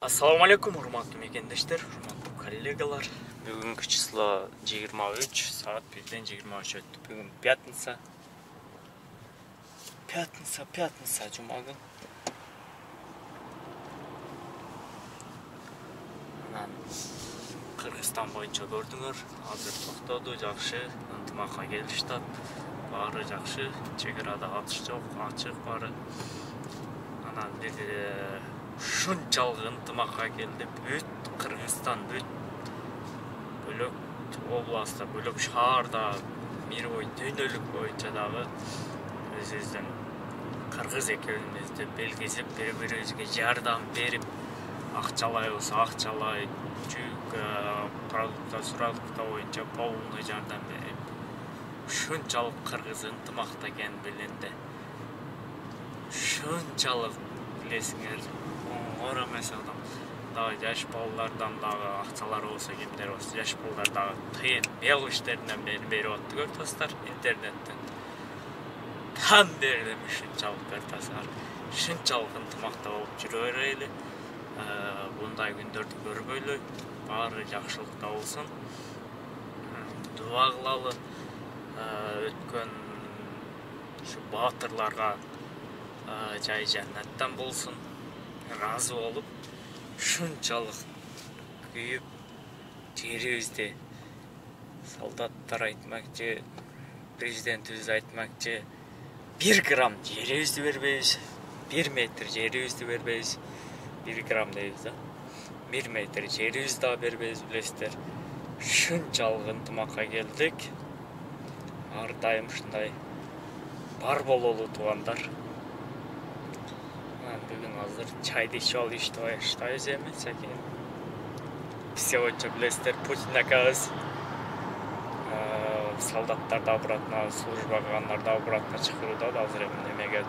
Ассаламу алейкум, урматтуу мекендештер, урматтуу коллегалар. Бүгүнкү число 23, саат 1-ден 23 өттү. Бүгүн пятница, жума күн. Анан Кыргызстан боюнча көрдүңөр, азыр токтоду, жакшы, ынтымакка келишти. Баары жакшы, чек арада атыш жок, ачык баары. Анан бир ушунчалык ынтымакка келди. Бүт Кыргызстан, бүт бөлөк областта, бөлөк шаарда, мировой дүйнөлүк боюнча дагы өзүбүздүн кыргыз экенибизди белгизип, бири-бирибизге жардам берип, акчалай болсо акчалай, жүк, продукта боюнча полный жардам берип, ушунчалык кыргыз ынтымакта экенин билинди. Ушунчалык билесиңер, оңгор эмес адам. Дагы жаш балалардан дагы акчалар болсо, кимдер болсо, жаш балалар дагы тыйын мел иштеринен берип атты, көрүп интернеттен. Там бердим ушунчалык көрүп, ушунчалык ынтымакта болуп жүрө берели. Bunday күндөрдү көрбөйлү, баары жакшылыкта болсун. Дуа кылалы, өткөн ушу баатырларга жай жаннаттан болсун, разы болуп, ушунчалык күйүп, жерибизди солдаттар айтмакчы, президентибиз айтмакчы, 1 грамм жерибизди бербейбиз, 1 метр жерибизди бербейбиз, 1 грамм дейбиз да. 1 метр жерибизди да бербейбиз, билесиздер. Ушунчалык ынтымакка келдик. Ар дайым ушундай бар бололу туугандар. Бүгүн азыр чайды ичип алып ишти баштайбыз эми, сәкен. Сегодня, билесиздер, Путин акабыз солдаттарды обратно службага алгандарда обратно чакырууда да, азыр эми немеге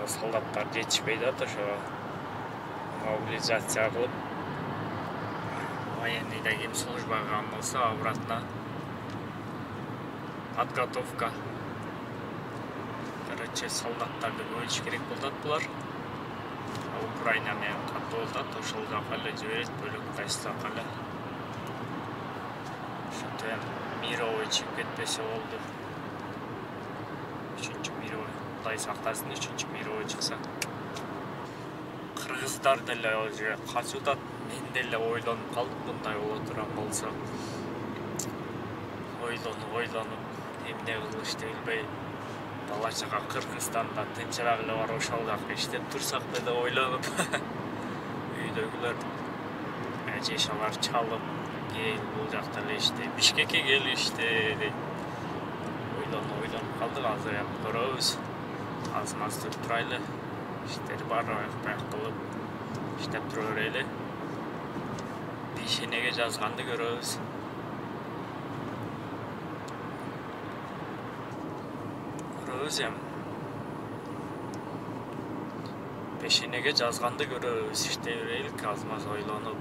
солдаттар жетишпей да, ошого мобилизация кылып, военныйда ким службага алган болсо обратно подготовка. Короче, солдаттарды көбөйтүш керек болот булар. Украина менен катуу болот, ошол жака эле жиберет, бөлөк кайсы жака эле. Ошентип эми мировой чыгып кетпесе болду. 3-чү мировой, Кудай сактасын, 3-чү мировой чыкса. Кыргыздар деле уже качууда, мен деле ойлонуп калдым, мындай боло турган болсо. Ойлонуп, эмне кылышты билбей, бала-чага Кыргызстанда тынчыраак эле бар, ошол жакта иштеп турсак деп ойлонуп, үйдөгүлөр эжешалар чалып, кел бул жакта эле иште, Бишкекке кел иште дейт. Ойлонуп калдык, азыр эми көрөбүз. Аз-маз туруп турайлы, иштер бар, аяк кылып иштеп тура берели. Пешенеге жазганды көрөбүз. Эми пешенеге жазганды көрөбүз, иштей берелик, аз-маз ойлонуп.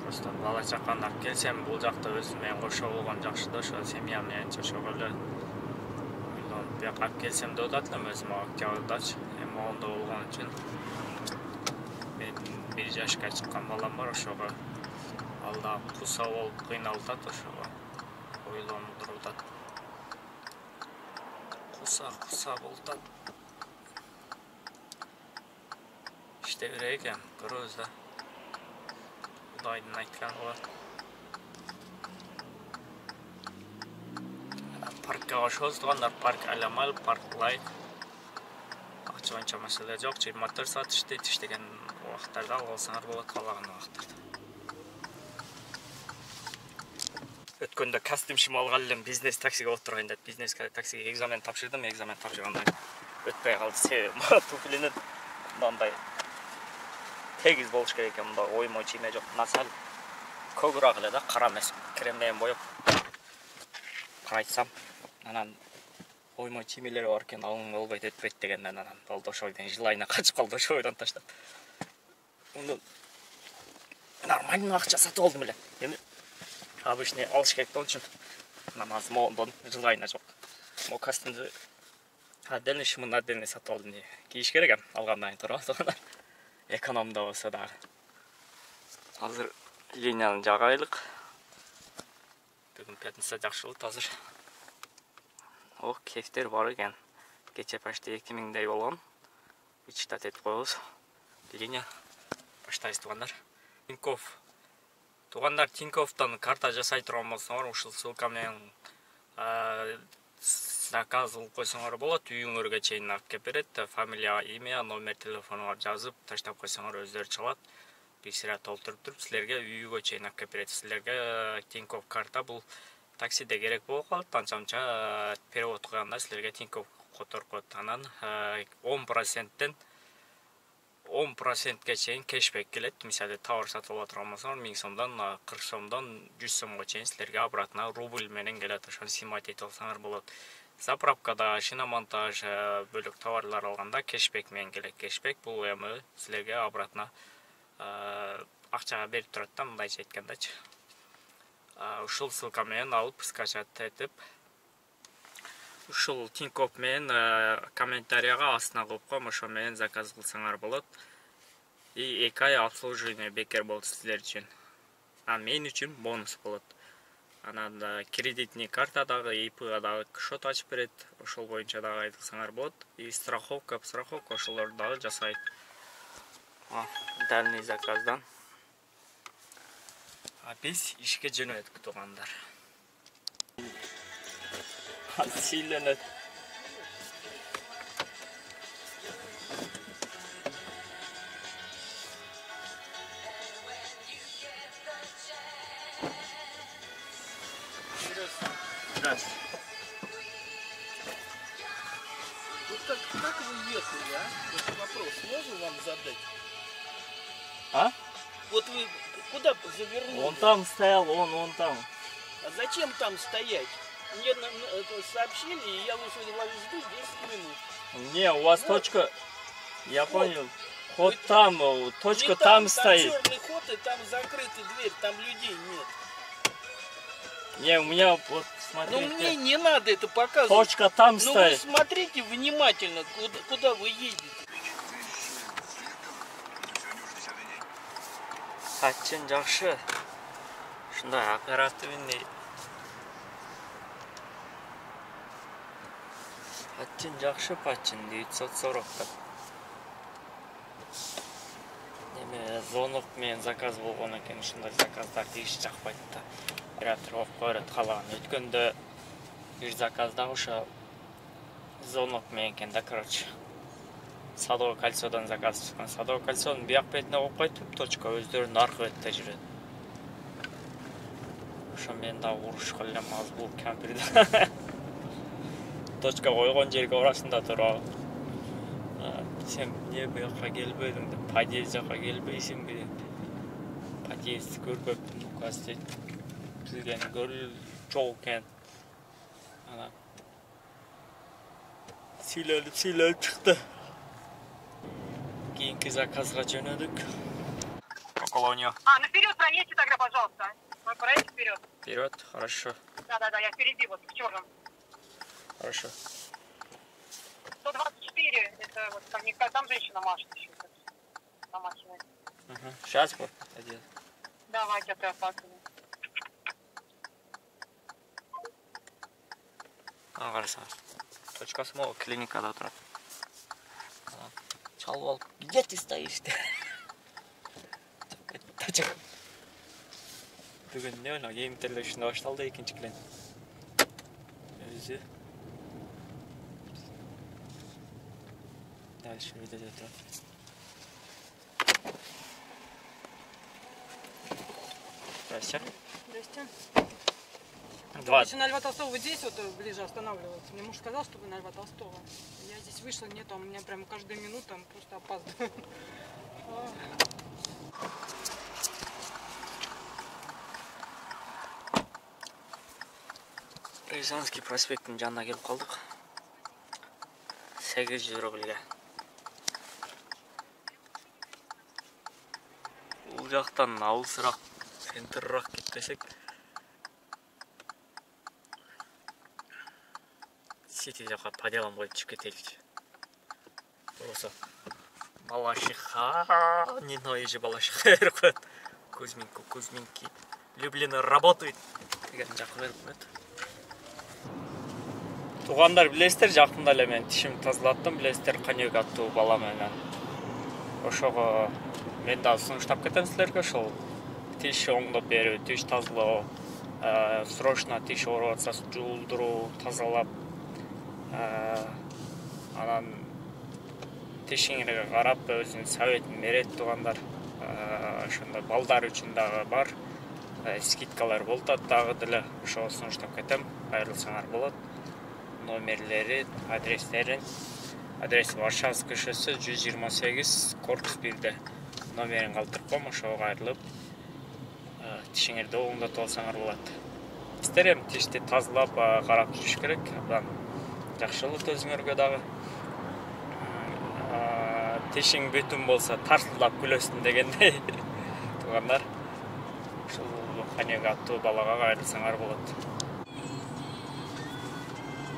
Просто бала-чаканы алып келсем, бул жакта өзүм менен кошо болгон жакшы да, ошо семья менен жашоого эле ойлонуп, бияка алып келсем деп атат элем, өзүм октябрдачы. Эми моунда болгон үчүн мен 1 жашка чыккан балам бар, ошого ал да куса болуп кыйналып атат, ошого ойлонуп туруп атат. Куса болуп атат. İşte берейик, көрөбүз да. Кудайдын айтканы бар. Паркка кошобуз туугандар, парк айламал, парк лайк. Акча боюнча маселе жок, 24 саат иштейт, иштеген убактарда алып алсаңар болот, каалаган убактарда. Өткөндө костюм алган элем, бизнес таксиге отурган деп, бизнес таксиге экзамен тапшырдым, экзамен тапшырганда өтпөй калды. Себеби туфлинин мындай тегиз болуш керек экен, мындай оймо чийме жок. Насал көбүрөөк эле да, кара эмес, крем менен боеп карайтсам, анан оймо чиймелери бар экен, алың болбойт, өтпөйт дегенден анан болду, ошол бойдон жылайына качып калды, ошол бойдон таштап. Муну нормальный акча сатып алдым эле. Эми обычный алыш керек болчу. Намаз мондон жылайына жок. Мо костюмду отдельный, шымын отдельный сатып алдым. Кийиш керек эми, алгандан кийин турабы. Экономда болса дагы. Азыр линияны жагайлык. Бүгүн пятница жакшы болот азыр. О, кефтер бар экен. Кече почти 2000дей болгон. Вычитать этип коебуз. Линия баштайбыз туугандар. Тинькофф. Туугандар, Тинькоффтон карта жасай турган болсоңор, ушул ссылка менен заказ кылып койсоңор болот. Үйүңөргө чейин алып келип берет. Фамилия, имя, номер телефонуңа жазып, таштап койсоңор өздөрү чалат. Бисира толтуруп туруп, силерге үйгө чейин алып келип берет. Силерге Тинькофф карта бул таксиде керек болуп калат. Анча перевод кылганда силерге Тинькофф которуп коет. Анан 10%тен 10%ке чейин кешбек келет. Мисалы, товар сатып ала турган болсоңор 1000 сомдон 40 сомдон 100 сомго чейин силерге обратно рубль менен келет. Ошону симать этип алсаңар болот. Заправкада, шиномонтаж, бөлөк товарлар алганда кешбек менен келет. Кешбек бул эми силерге обратно акчага берип турат да, мындайча айткандачы. Ушул ссылка менен алып скачать этип, ушул Тинькофф менен комментарийга астына коюп коем, ошо менен заказ кылсаңар болот. И 2 ай обслуживание бекер болот силер үчүн. Мен үчүн бонус болот. Анан кредитный картадагы, ИПга дагы счет ачып берет. Ошол боюнча дагы айдыксаңар болот. И страховка ошолорду дагы жасайт. Дальний заказдан. Биз ишке жөнөдүк туугандар. Сийлөнөт. Здравствуйте. Вот как вы ехали, а? Вот вопрос можно вам задать? А? Вот вы куда завернули? Он там стоял, он там. А зачем там стоять? Мне сообщили, и я вышел вас жду 10 минут. Не, у вас точка... Я понял. Ход там, точка там стоит. Там черный ход, и там закрытая дверь, там людей нет. Не, у меня вот, смотрите. Ну мне не надо это показывать. Точка там Ну стоит. вы смотрите внимательно, куда вы едете. Патчин жакшы. Ушундай оперативный. Патчин жакшы, патчин 940 деп. Неме звонок менен заказ болгон экен, ушундай заказдарды иш жакпайт да. Оператор окуп берет калаган. Өткөндө бир заказда ошо звонок менен экен да, короче. Садовое кольцодон заказ чыккан. Садовое кольцонун бияк бетине коюп койтуп, точка өздөрүнүн аркы бетте жүрөт. Ошо мен да урушка элем аз бул камперде. Точка койгон жерге орасында туруп. Сен эмне буякка келбедиң деп, подъезд жака келбейсиңби деп. Подъезд көрбөптүм, указать этилген жол экен. Анан сүйлөнүп чыкты. Кийинки заказга жөнөдүк. Колония. Ну вперед проедьте тогда, пожалуйста. Вы проедьте вперед. Вперед, хорошо. Да, я впереди, вот в черном. Хорошо. 124, это вот там женщина машет еще на машине. Сейчас вот один. Давайте, опаздываем. Қарасаңыз. Точкасы мол клиникада тұрады. Çalып алып, где ты стоишь? Бүгін не ойна, емтерлі үшін башталды екінші клиент. Өзі. Дальше видеода тұрады. Здрасте. Здрасте. 20. Если на Льва Толстого вы здесь вот ближе останавливаться. Мне муж сказал, что вы на Льва Толстого. Я здесь вышла, нету, а у меня прям каждую минуту просто опаздываю. Рязанский проспекттің жанына келіп қалдық. 800 рубльге. Бұл жақтан алысырақ, центрырақ кетпесек. Сити жаққа по делам қойып түсіп кетелікші. Осы Балашиха, ненавижу Балашиха беріп қояды. Кузьминки Люблин работает деген жақы беріп қояды. Туғандар білесіздер, жақында эле мен тишимди тазалаттым, білесіздер, конек аттуу бала менен. Ошого мен да сунуштап кетем силерге, ошол тиш оңдоп берүү, тиш тазалоо, срочно тиш ооруп атса жуулдуруу, тазалап, анан тишиңерге карап өзүнүн советин берет тугандар. Ошондой балдар үчүн дагы бар. Скидкалар болот дагы деле. Ошого сунуштап кетем, кайрылсаңар болот. Номерлери, адрестерин. Адрес Варшавский шоссе 128, корпус 1-де. Номерин калтырып коем, ошого кайрылып, тишиңерди оңдотуп алсаңар болот. Сиздер эми тишти тазалап, карап жүрүш керек. Абдан жакшы болот өзүңөргө дагы. Тишиң бүтүн болса тарсылдап күлөсүн дегендей. Тугандар, ушул конек аттуу балага кайрылсаңар болот.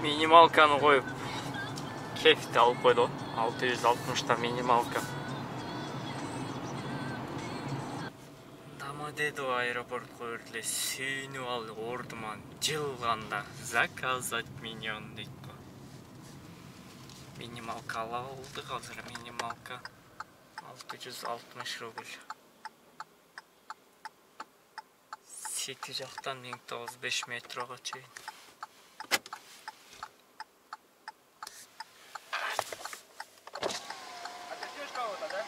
Минималканы коюп, кефти алып койду. 660 минималка. Домодедово аэропортко өртүлө сүйүнүп алып ордуман жылганда заказать миньон дейт. Минималка алdık hazır минималка 660 рубль. Сети жактан 1095 метрге чейин. А ты ждешь кого-то, да?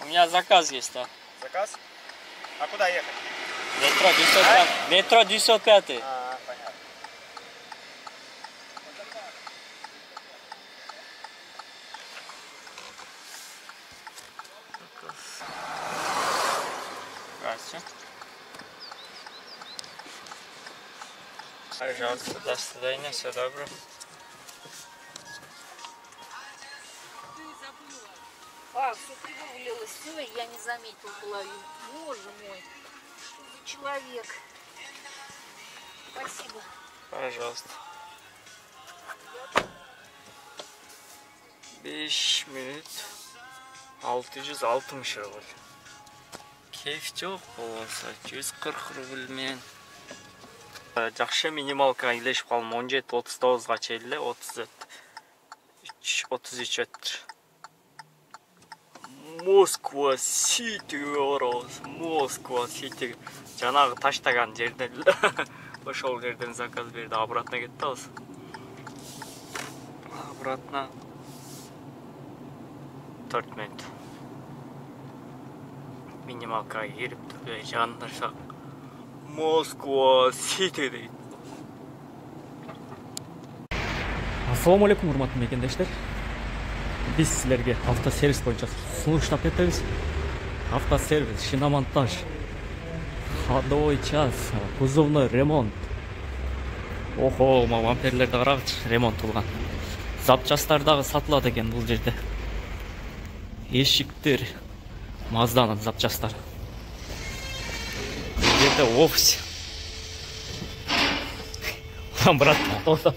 У меня заказ есть, да. Заказ? А куда ехать? Метро 905. Метро 905. Понятно. Здравствуйте. Пожалуйста, до свидания, все добро. А, все вывалилось, все, я не заметил половину. Боже мой, что за человек. Спасибо. Пожалуйста. 5 минут 660 рубль. Кайф жок болсо 140 рубль менен. Жакшы минималка илешип калдым 17-39га чейин эле 33 өттүр. Москва Сити орос, Москва Сити. Жанагы таштаган жерден ошол жерден заказ берди, обратно кетти алыс. Обратно 4 минут. Минималка кирип турбай жандырсак Москва Сити дейт. Ассаламу алейкум, урматтуу мекендештер. Биз силерге автосервис боюнча сунуштап кетебиз. Автосервис, шиномонтаж, ходовой час, кузовной ремонт. Охо, бамперлерди карагычы, ремонт кылган. Запчастар дагы сатылат экен бул жерде. Эшиктер, Мазданын запчастары. Бул жерде офис. Улам брат токтоп.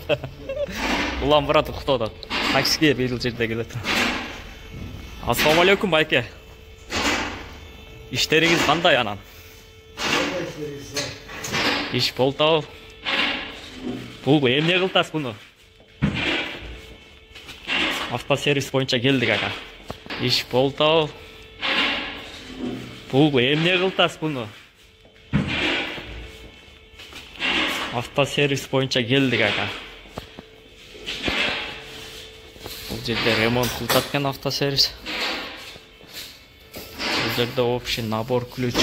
Улам брат токтоп. Таксиге бирил жерде келет. Ассаламу алейкум байке. Иштериңиз кандай анан? Иш болтабы? Бул эмне кылтасыз буну? Автосервис боюнча келдик ака. Иш болтабы? Бул эмне кылтасыз буну? Автосервис боюнча келдик ака. Бул жерде ремонт кылтат экен автосервис. Бул жерде общий набор ключ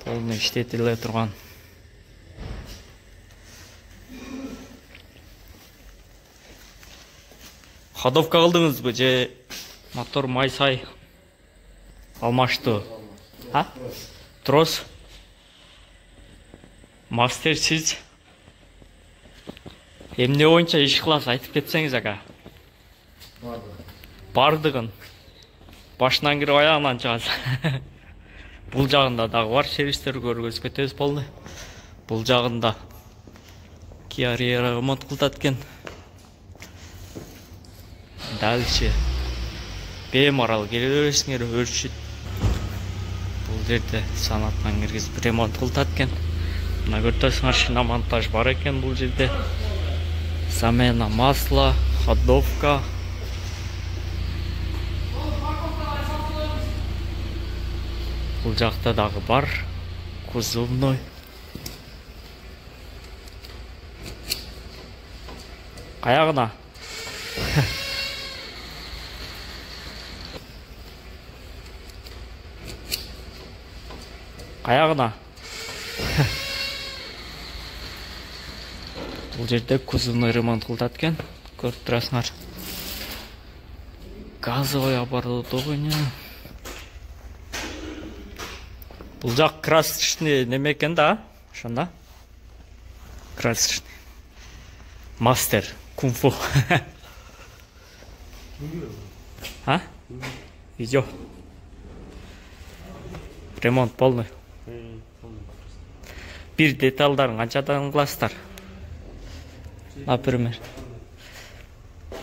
полный иштетиле турган. Ходовка кылдыңызбы же мотор май-сай алмаштуу? А? Трос? Мастер сиз эмне боюнча иш кыласыз, айтып кетсеңиз ака. Бардыгын башынан кирип аягынан чыгасыз. Бул жагында дагы бар сервистер көргөзүп кетебиз полный. Бул жагында Kia Rio ремонт кылтат экен. Дальше беймарал келе бересиңер, өршүт. Бул жерде санатынан киргизип ремонт кылат экен. Мына көрсөңөр шиномонтаж бар экен бул жерде. Замена масла, ходовка. Бул жакта дагы бар. Кузовной. Каягына. Каягына. Бул жерде кузовный ремонт кылат экен. Көрүп турасыңар. Газовый оборудование. Бул жак красочный неме экен да? Ошондо. Красочный. Мастер кунг-фу. А? Видео. Ремонт полный. Бир деталдарын канчадан кыласыздар? Например,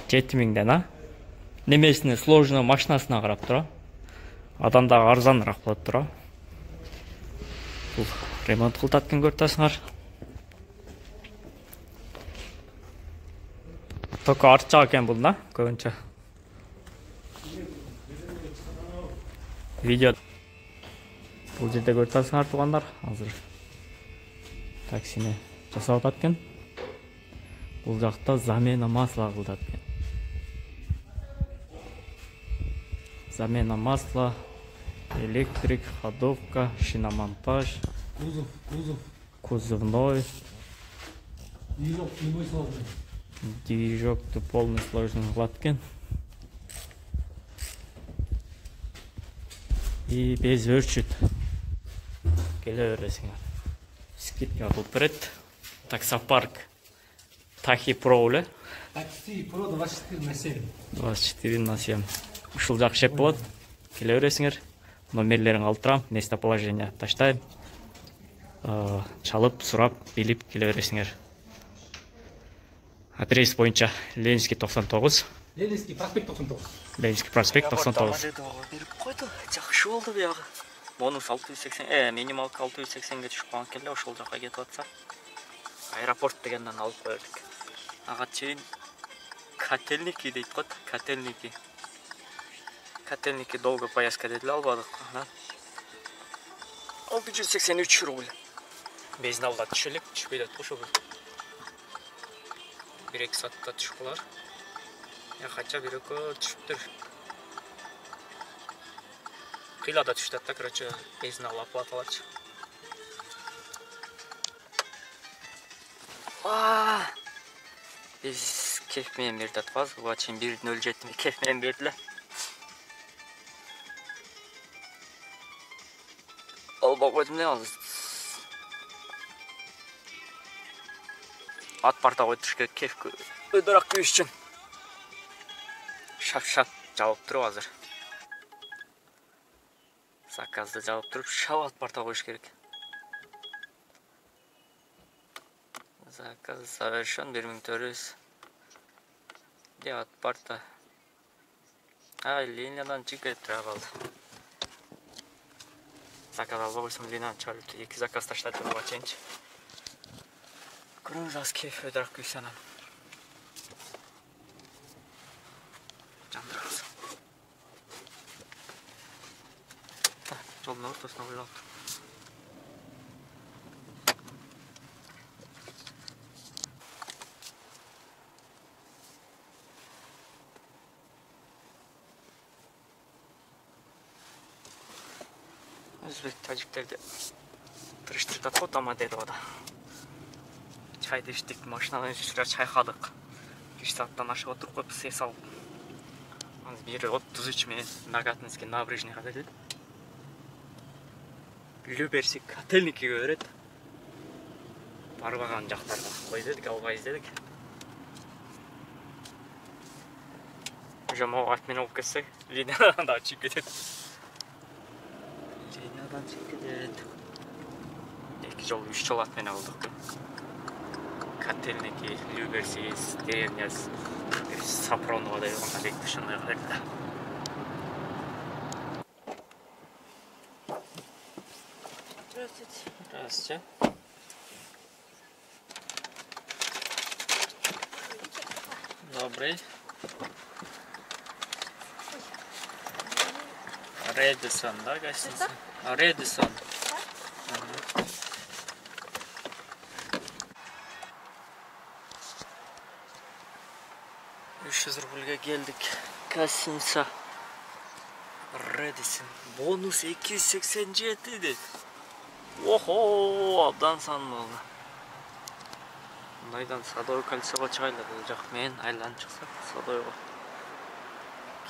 7000ден, а? Немесине сложный машинасына карап тура. Адан дагы арзаныраак болот тура. Бул ремонт кылат экен көрүп. Только арча экен бул, да? Көбүнчө. Видео. Бул жерде көрүп тугандар, азыр таксини жасап атат экен. Бул жакта замена масла кылат экен. Замена масла, электрик, ходовка, шиномонтаж, кузовной, движокты полный сложный кылат экен. И без өрчүт. Келе бересиңер. Скидка кылып берет. Таксопарк. Тахи Про эле. Такси Про 24/7. 24/7. Ушул жак шеп болот. Келе бересиңер. Номерлерин алып турам, местоположение таштайм. Чалып, сурап, билип келе бересиңер. Адрес боюнча Ленинский 99. Ленинский проспект 99. Ленинский проспект 99. Берип койду. Жакшы болду буягы. Бонус 680, минималка 680ге түшүп калган келе, ошол жака кетип атса. Аэропорт дегенден алып койдук. Ага чейин котельники дейт го, котельники. Котельники долго поездка дедиле, албадык. 683 рубль. Безналда түшөлүк, түшпөй атат ошол. 1-2 саатта түшүп калар. Я хотя бы түшүптүр. Кыйлада түштү да, короче, безнал оплаталачы. Biz keyif menен берди атпаз. Буга чейин 1.07 кейif менен бердиле. Албак койдум эле азыр. Ат парта койуп туруш керек, кейif өйдөрак күйүш үчүн. Шап-шап жабып туруп азыр. Заказды жабып туруп, шап ат парта коюш керек. Заказ совершен 1400. Где от парта? Линиядан чекет трабал. Заказ албагысым линиядан чыгарып, 2 заказ таштап буга чейинчи. Көрүңүз аз кейф өйдөрак күйсөнөм. Жандырабыз. Жолдун ортосуна коюп атып. Өзбек тажиктерди тырыштырып атат, ама деди ода. Чайды иштик, машинадан ичип чайкадык. 2 сааттан ашык отуруп коюп сес алып. Анан бери 33 менен Нагатинский набережныйга келдик. Люберси котельникиге берет. Барбаган жактарга кой дедик, албайбыз дедик. Уже могу от меня алып кетсек, линиядан да чыгып кетет. Линиядан чыгып кетет. 2 жол, 3 жол от менен алдык. Котельники, Люберси, деревняс, Сапронова деген ошондой кылып. Здравствуйте. Здравствуйте. Добрый. Редисон, да, гостиница? Редисон. 300 рубльге келдік. Гостиница Редисон. Бонус 287 дейді. Охо, абдан сан болды. Мынайдан Садовое кольцоға шығайлы. Бұл жақ мен айланып шықсақ Садовойға.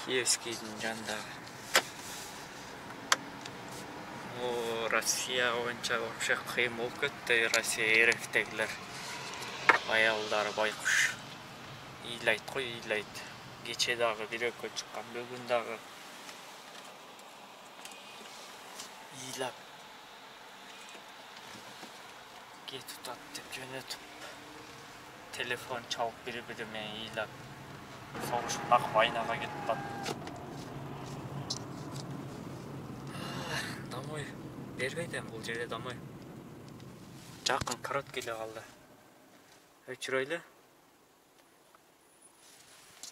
Киевскийдің жанындағы. Россия ойынша вообще қиын болып кетті. Россия еректегілер. Аялдары байқұш. Ийлайды қой, ийлайды. Кечедағы бүйрекке шыққан бүгіндағы. Ийлап. Кетіп деп жөнетіп. Telefon çalıp biri-birime iylap. Soğuşundaq войнаға кетіп бат. Домой. Бербейден бұл жерде домой. Жақын кірот келе қалды. Өчірөйлі.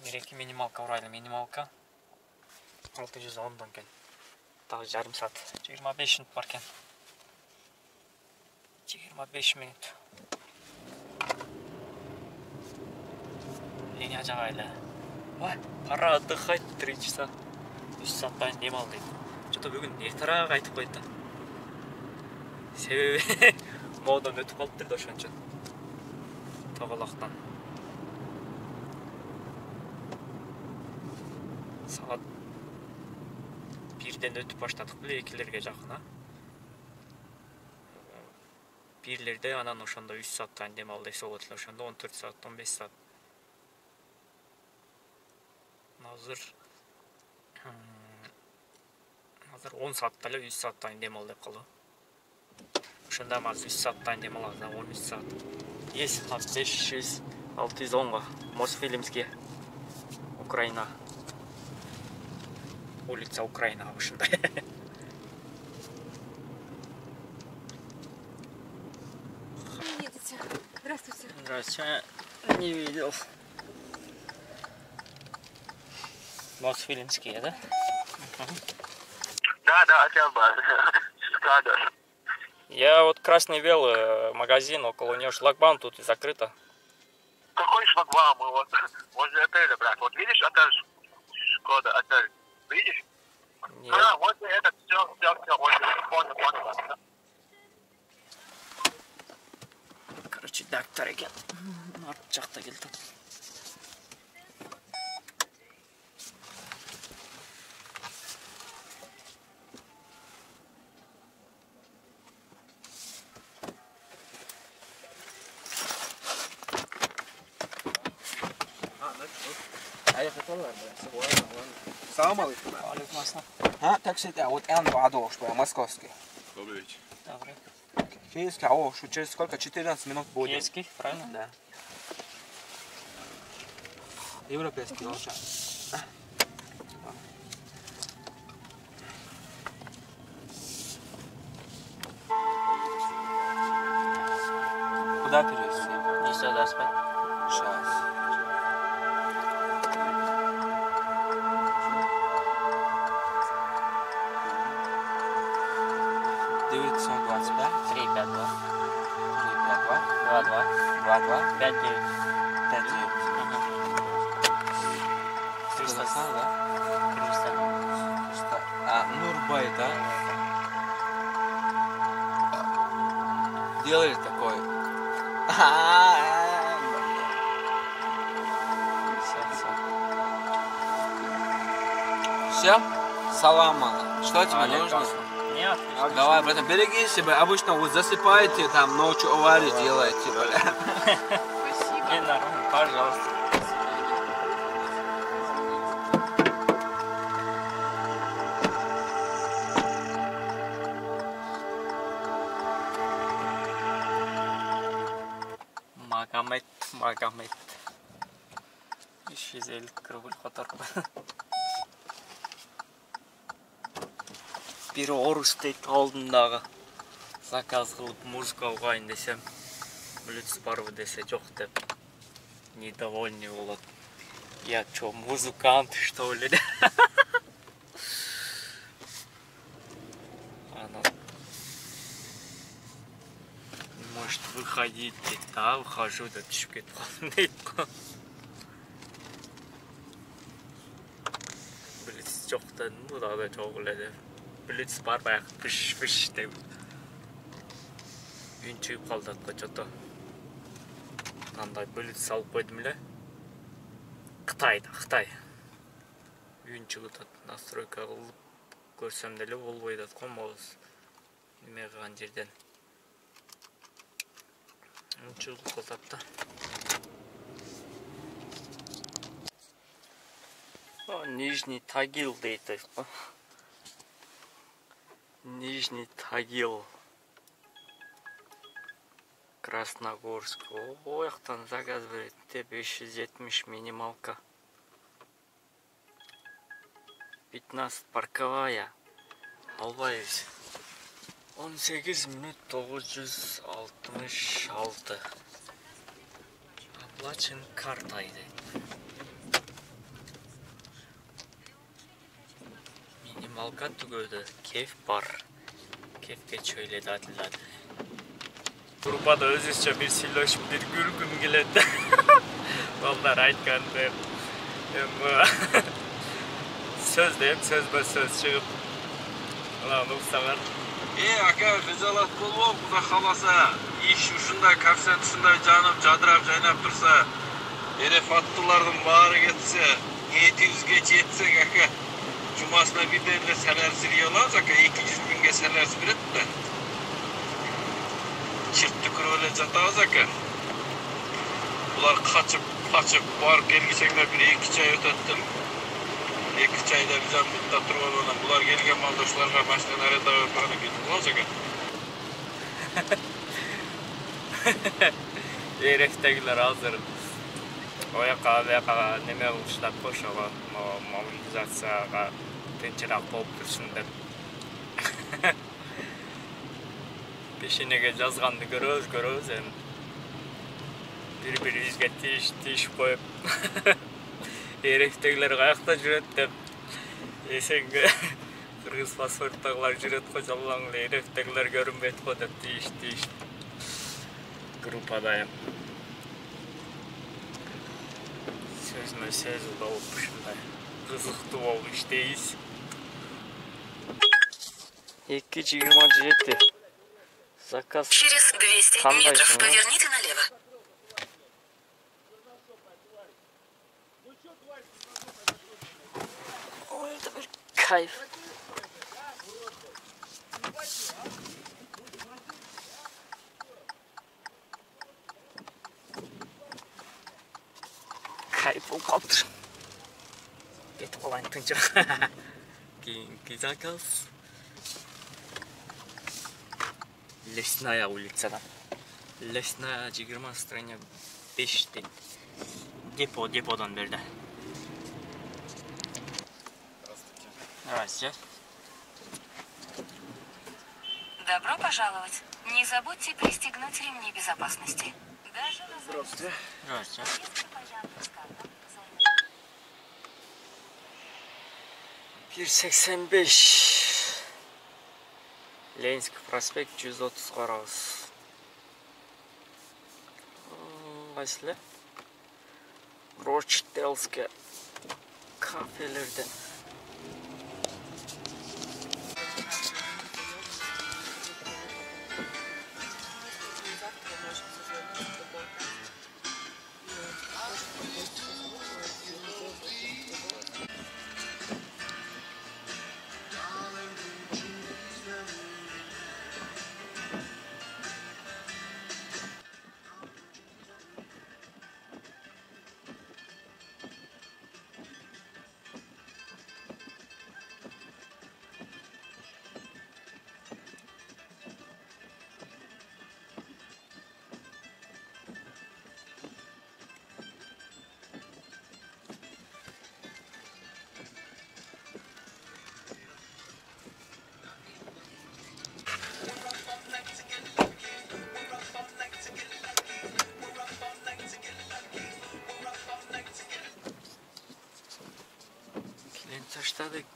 Мереке минималка ұрайлы. Минималка 610-дан кен. Тағы жарым саат. 25 минут бар кен. 25 минут. Линия жағайлы. Ой, пора отдыхать 3 часа. 3 сааттан демал дейді. Что-то бүгін ертарақ айтып қойды. Себебі модан өтіп қалып тұрды ошончон. Тоғалақтан. Сағат 1-ден өтіп баштадық біле, 2-лерге жақын. 1-лерде анан ошондо 3 сааттан демал дейсі олатылы. Ошондо 14 саат, 15 саат. Hazır 10 saatte 3 saatten demol деп қалу. Ошонда мазыр 3 сааттан демол алса 13 саат. Есть 500 610-га Мосфильмский Украина. Улица Украина ошонда. Едете. Здравствуйте. Здравствуйте. Не видел. Мосфильмские, да? Да, хотел бы. Скадр. Я вот Красный Вел, магазин, около него шлагбаум тут закрыто. Какой шлагбаум? Мы вот возле отеля, брат. Вот видишь отель Шкода, отель? Видишь? Нет. А, вот это все, понял. Короче, доктор екен. Арт жақта келді. Салам алейкум. Алейкум ассалам. Такси, вот Н Адош, московский. Добрый вечер. Добрый. Киевский, через сколько? 14 минут будет. Киевский, правильно? Да. Европейский лучше. Куда перевести? Не сюда спать. Сейчас. Да? 352. 352. 22. 22. 59. 59. 300, да? 300. Нурбай, да? Делали такой. Все? Салама. Что тебе нужно? Нет, Давай, братан, береги себя. Обычно вы засыпаете, там ночью аварию делаете, бля. Спасибо. не нормально, пожалуйста. Магомед. 350 рубль фоторку. Бiri орыс дейді алдындағы. Заказ кылып музыка угайын десем, Bluetooth барбы десе жок деп недовольный болот. Я чё, музыкант, что ли? Она... Может выходить, да, выхожу, да түшүп кетип калдым дейт го. Bluetooth жок дедим, бу да жок эле деп. Bluetooth бар баягы пыш деп. Үн чыгып калды атка чото. Андай Bluetooth салып койдум эле. Кытай. Үн чыгып атат, настройка кылып көрсөм деле болбой атат го моус. Неме кылган жерден. Үн чыгып калат да. Нижний Тагил дейт. Нижний Тагил. Красногорск. О, яктан заказ берет. 570 минималка. 15 парковая. Албайбыз. 18 минут 966. Оплачен картой дейт. Минималка түгөдө. Кеф бар. Кефке чөйлөдү атылат. Группада өзүчө бир сүйлөшүп, бир күлгүм келет. Балдар айтканды. Сөз деп, сөз чыгып. Анан уксаңар. Ака, ризалат болбом, куда каласа, иш ушундай коэффициент ушундай жанып, жадырап, жайнап турса, фаттылардын баары кетсе, ниетибизге жетсек, ака, жумасына бирден эле салярс ие алабыз, ака, 200 миңге салярс берет да. Чыртты көрүп эле жатабыз, ака. Булар качып, барып келгичеңде бир 2 чай өтөттүм. 2 чайда бизам бутта туруп анан булар келген балда ушуларга машина арендап берип кетип калабыз, ака. Эректегилер азыр ояка неме кылышат го, ошого мобилизацияга тынчыраак болуп турсун деп. Пешенеге жазганды көрөбүз эми. Бири-бирибизге тийишип коюп. Эректегилер каякта жүрөт деп. Эсеңге кыргыз паспорттагылар жүрөт го, жалаң эле эректегилер көрүнбөйт го деп тийиш. Группада эми. Сөз болуп ушундай кызыктуу болуп иштейбиз. 2:27. Заказ. Через 200 метров поверните налево. Ой, это был кайф. Кайф болуп калыптыр. Кетип калайын тынчыраак. Кийинки заказ. Лесная улицада. Лесная 20 стороне 5 дейт. Деподан берди. Здравствуйте. Добро пожаловать. Не забудьте пристегнуть ремни безопасности. Здравствуйте. Здравствуйте. 185. Ленинский проспект 130 карабыз. Кайсылы? Рочдельский кафелерден.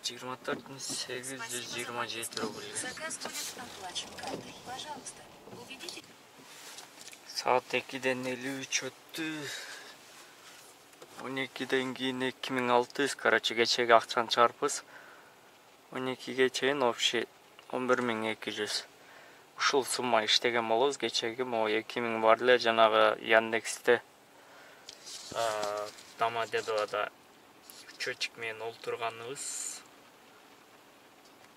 24.827 рубль. Заказ будет оплачен картой. Пожалуйста, уведите. Saat 2'den 53 öttü. 12'den keyin 2600 короче кечеги акчаны чыгарыпбыз. 12ге чейин вообще 11200. Ушул сумма иштеген болобуз. Кечеги могу 2000 бар эле жанагы Яндексте Домодедовода чөчүк менен олтурганыбыз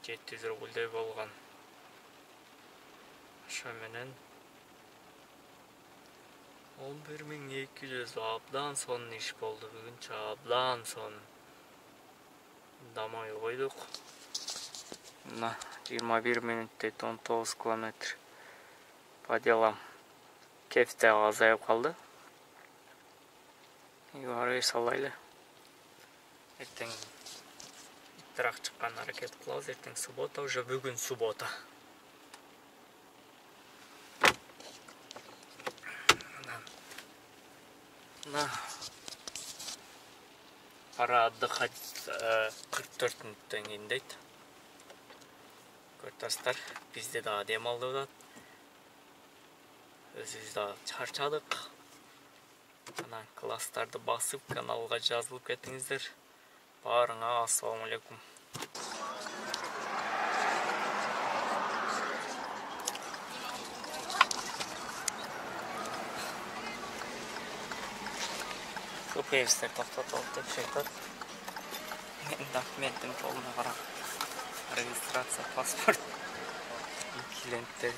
700 рубльдей болгон. Ошо менен 11200 абдан сонун иш болду бүгүнчө, абдан сонун. Дамай койдук. Мына 21 мүнөттө 19 километр по делам. Кефте азайып калды. Югары салайлы. Эртең иттерак чыккан аракет кылабыз. Эртең суббота, уже бүгүн суббота. На. Пора отдыхать 44 мүнөттөн кийин дейт. Көртастар, бизде да дем алды атат. Өзүбүз да чарчадык. Анан класстарды басып, каналга жазылып кетиңиздер. Баарыңа ассаламу алейкум. Көпейістер тоқтатылып текшектер. Документтің толына қарап. Регистрация, паспорт, клиенттер.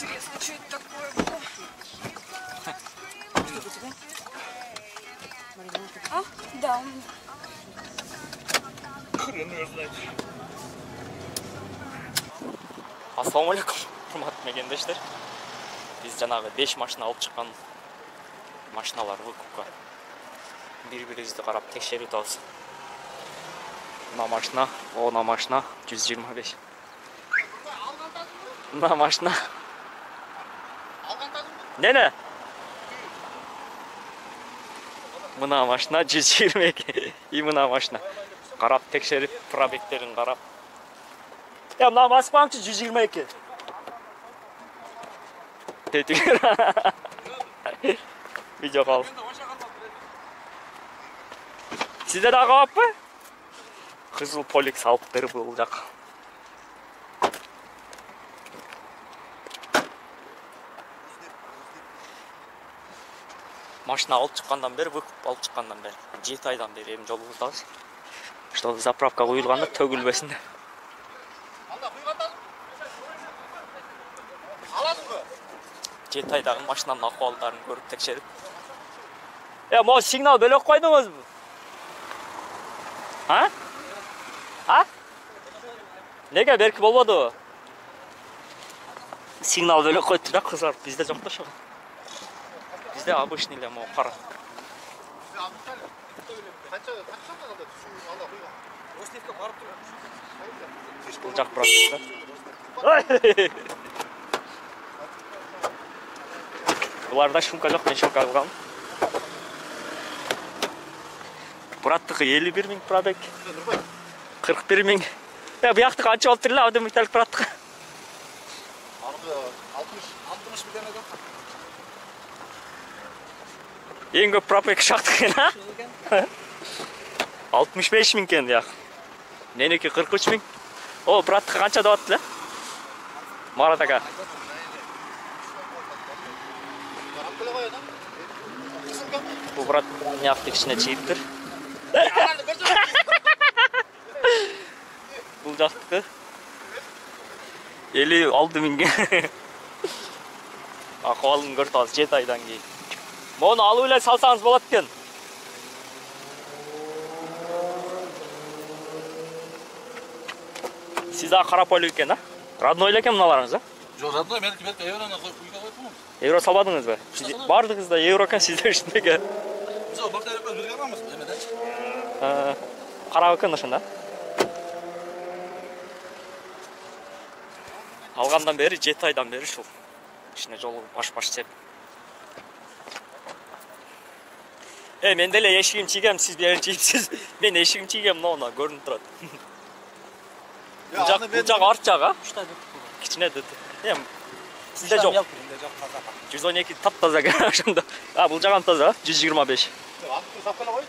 Интересно, что это такое было? А? Да. Хрен его знает. Ассаламу алейкум, урматтуу мегендештер. Биз жанагы 5 машина алып чыккан машиналар выкупка. Бири-бирибизди карап текшерип атабыз. Мына машина, мына машина 125. Мына машина. Не? Мына машина 122. И мына машина. Карап текшерип, пробегтерин карап. Мына басып коюңчу 122. Видео кал. Сизде да калаппы? Кызыл полик салыптыр бул жак. Машина алып чыккандан бери, выкуп алып чыккандан бери 7 айдан бери эми жолубуздабыз. Что заправка куюлганда төгүлбесин деп. 7 айдагы машинанын акыбалдарын көрүп текшерип. Могу сигнал бөлөк койдуңузбу? Неге берки болбоду? Сигнал бөлөк койду да кызар, бизде жок да ошо. Бизде обычный эле могу кара. Бул жак брат. Буларда шумка жок, мен шумка алгам. Браттыкы 51 000 пробег. 41 000. Буяктыкы анча болуп тур эле, адам италик браттыкы. 60 миң экен. Ең көп пробег шактык экен, а? 65 000 экен бияк. Меники 43 000. О, браттыкы канча деп атты эле? Марат ака. Бул брат мыяктык ичине чийиптир. Бул жактыкы 56 000. Акыбалын көрүп атабыз 7 айдан кийин. Мону алып эле салсаңыз болот экен. Сиз да карапойлуу экен, а? Родной экен мыналарыңыз, а? Жок, родной, меники евроны үйгө коюп коюмун. Евро салбадыңызбы? Бардыгыз да евро экен, сиздер ичиндеги. Биз бакта бирге барабыз, эмедечи? Карап экен ошондо. Алгандан бери 7 айдан бери ушул ишине жолу баш сеп. Мен деле эшигим чийгем, сиз бери чийипсиз. Мен эшигим чийгем, мына көрүнүп турат. Бул жак арт жак, а? Кичине дет. Сизде жок. 112 таптаза экен ошондо. Бул жагам таза, 125. Атты сапкала койчу.